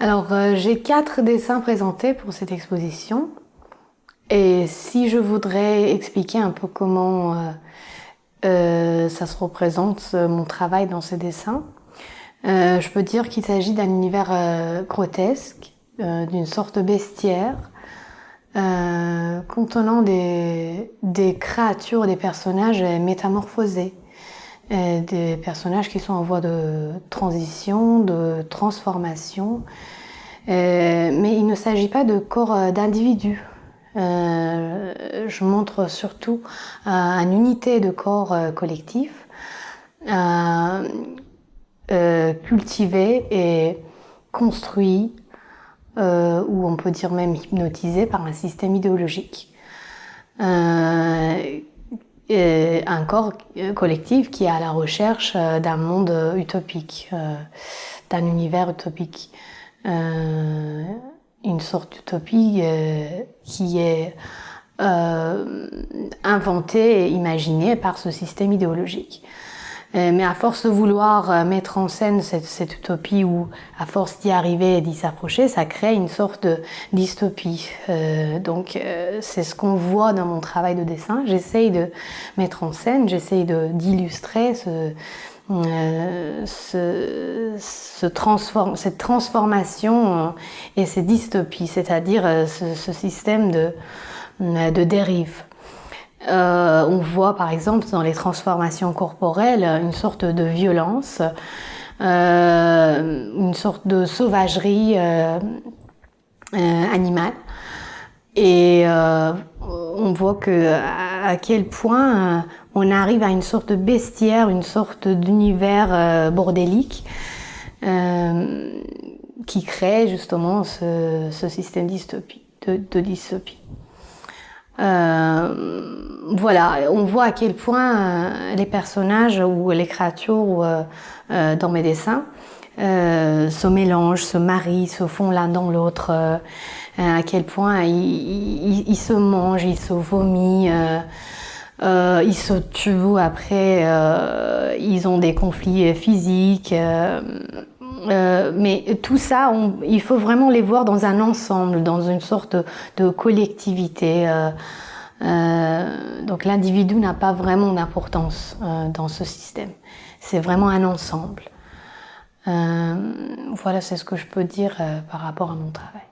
Alors, j'ai 4 dessins présentés pour cette exposition. Et si je voudrais expliquer un peu comment ça se représente, mon travail dans ces dessins, je peux dire qu'il s'agit d'un univers grotesque, d'une sorte de bestiaire, contenant des créatures, des personnages métamorphosés. Des personnages qui sont en voie de transition, de transformation. Mais il ne s'agit pas de corps d'individus. Je montre surtout une unité de corps collectif, cultivé et construit, ou on peut dire même hypnotisé par un système idéologique. Un corps collectif qui est à la recherche d'un monde utopique, d'un univers utopique. Une sorte d'utopie qui est inventée et imaginée par ce système idéologique. Mais à force de vouloir mettre en scène cette utopie, ou à force d'y arriver et d'y s'approcher, ça crée une sorte de dystopie. Donc c'est ce qu'on voit dans mon travail de dessin. J'essaye de mettre en scène, j'essaye d'illustrer cette transformation et ces dystopies, c'est-à-dire ce système de dérive. On voit par exemple dans les transformations corporelles une sorte de violence, une sorte de sauvagerie animale, et on voit à quel point on arrive à une sorte de bestiaire, une sorte d'univers bordélique qui crée justement ce système de dystopie. Voilà, on voit à quel point les personnages ou les créatures dans mes dessins se mélangent, se marient, se font l'un dans l'autre, à quel point ils se mangent, ils se vomissent, ils se tuent, après ils ont des conflits physiques. Mais tout ça, il faut vraiment les voir dans un ensemble, dans une sorte de collectivité. Donc l'individu n'a pas vraiment d'importance dans ce système. C'est vraiment un ensemble. Voilà, c'est ce que je peux dire par rapport à mon travail.